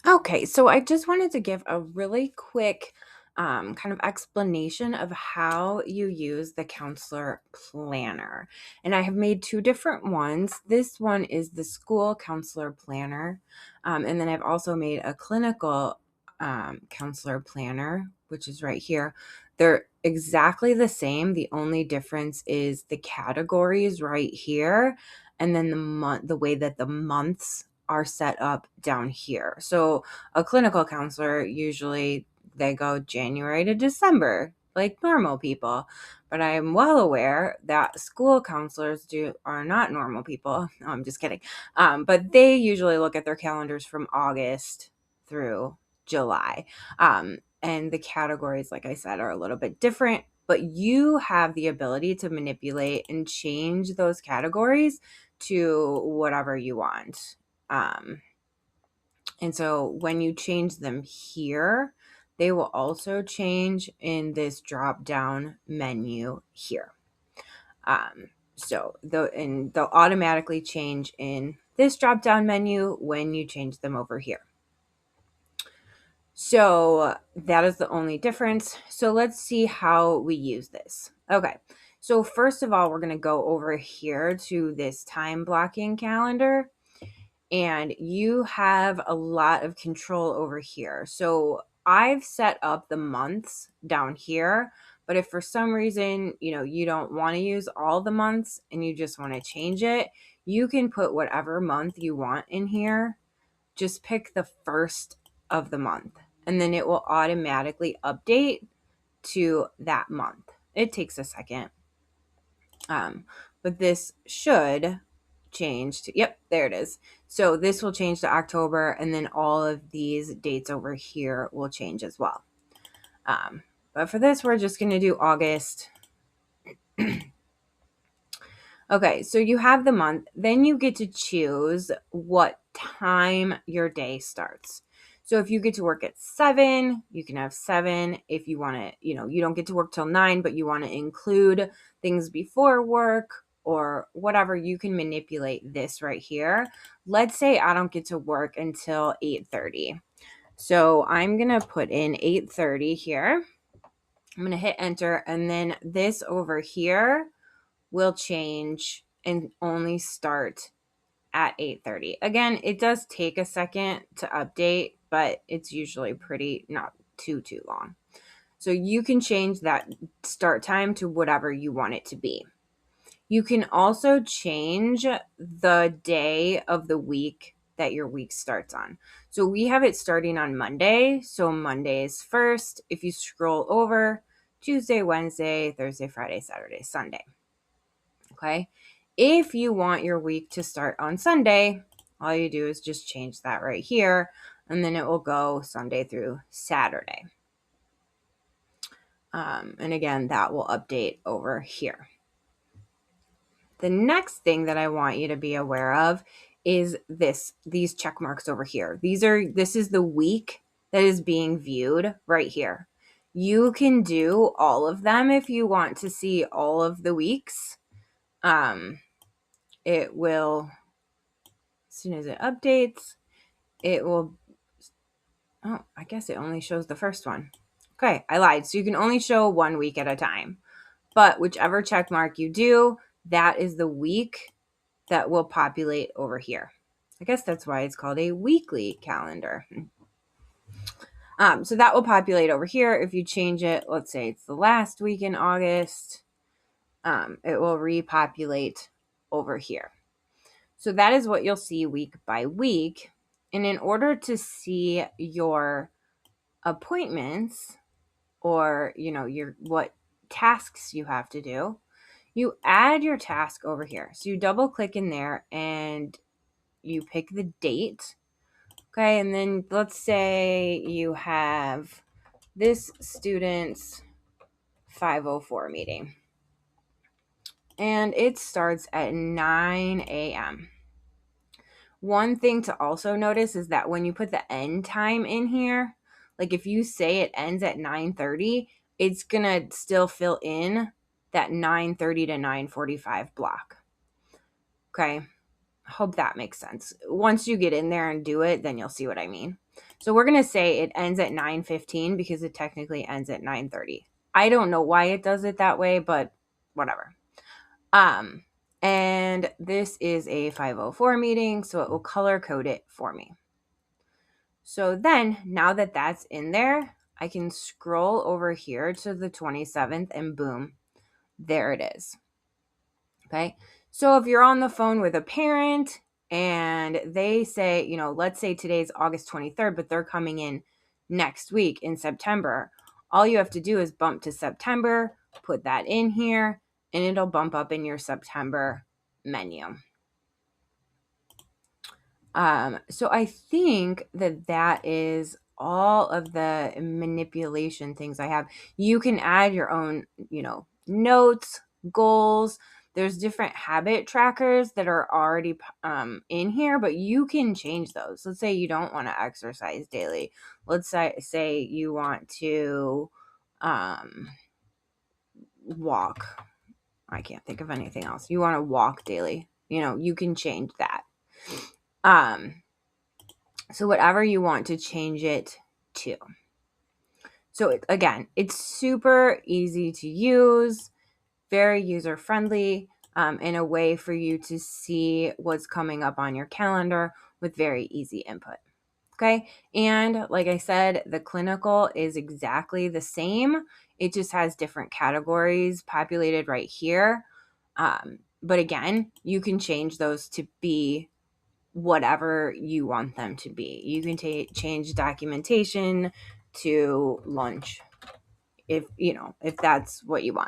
Okay, so I just wanted to give a really quick kind of explanation of how you use the counselor planner. And I have made two different ones. This one is the school counselor planner. And then I've also made a clinical counselor planner, which is right here. They're exactly the same. The only difference is the categories right here. And then the way that the months are set up down here. So a clinical counselor usually they go January to December like normal people. But I am well aware that school counselors are not normal people. No, I'm just kidding. But they usually look at their calendars from August through July. And the categories, like I said, are a little bit different, but you have the ability to manipulate and change those categories to whatever you want. And so when you change them here, they will also change in this drop down menu here. And they'll automatically change in this drop down menu when you change them over here. So that is the only difference. So let's see how we use this. Okay. So first of all, we're going to go over here to this time blocking calendar, and you have a lot of control over here. So I've set up the months down here, but if for some reason, you don't want to use all the months and you just want to change it, you can put whatever month you want in here. Just pick the first of the month and then it will automatically update to that month. It takes a second. But this should change to, yep, there it is. So this will change to October, and then all of these dates over here will change as well. But for this, we're just going to do August. Okay, so you have the month, then you get to choose what time your day starts. So if you get to work at 7, you can have 7. If you want to, you don't get to work till 9, but you want to include things before work or whatever, you can manipulate this right here. Let's say I don't get to work until 8:30. So I'm going to put in 8:30 here. I'm going to hit enter, and then this over here will change and only start at 8:30. Again, it does take a second to update, but it's usually pretty not too long. So you can change that start time to whatever you want it to be. You can also change the day of the week that your week starts on. So we have it starting on Monday. So Monday is first. If you scroll over, Tuesday, Wednesday, Thursday, Friday, Saturday, Sunday. Okay. If you want your week to start on Sunday, all you do is just change that right here, and then it will go Sunday through Saturday. And again, that will update over here. The next thing that I want you to be aware of is these check marks over here. This is the week that is being viewed right here. You can do all of them if you want to see all of the weeks. It will, as soon as it updates, it will, oh, I guess it only shows the first one. Okay, I lied. So you can only show 1 week at a time. But whichever check mark you do, that is the week that will populate over here. I guess that's why it's called a weekly calendar. So that will populate over here. If you change it, let's say it's the last week in August, it will repopulate over here. So that is what you'll see week by week. And in order to see your appointments or, your what tasks you have to do, you add your task over here. So you double click in there and you pick the date. Okay, and then let's say you have this student's 504 meeting. And it starts at 9 a.m. One thing to also notice is that when you put the end time in here, like if you say it ends at 9:30, it's going to still fill in that 9:30 to 9:45 block. Okay. Hope that makes sense. Once you get in there and do it, then you'll see what I mean. So we're going to say it ends at 9:15 because it technically ends at 9:30. I don't know why it does it that way, but whatever. And this is a 504 meeting, so it will color code it for me. So then, now that that's in there, I can scroll over here to the 27th and boom, there it is. Okay. So if you're on the phone with a parent and they say, let's say today's August 23rd, but they're coming in next week in September, all you have to do is bump to September, put that in here, and it'll bump up in your September menu. So I think that is all of the manipulation things I have. You can add your own, notes, goals. There's different habit trackers that are already in here, but you can change those. Let's say you don't want to exercise daily. Let's say you want to walk. I can't think of anything else. You want to walk daily. You can change that. So whatever you want to change it to. So again, it's super easy to use, very user-friendly, in a way for you to see what's coming up on your calendar with very easy input. Okay. And like I said, the clinical is exactly the same. It just has different categories populated right here. But again, you can change those to be whatever you want them to be. You can change documentation to lunch if that's what you want.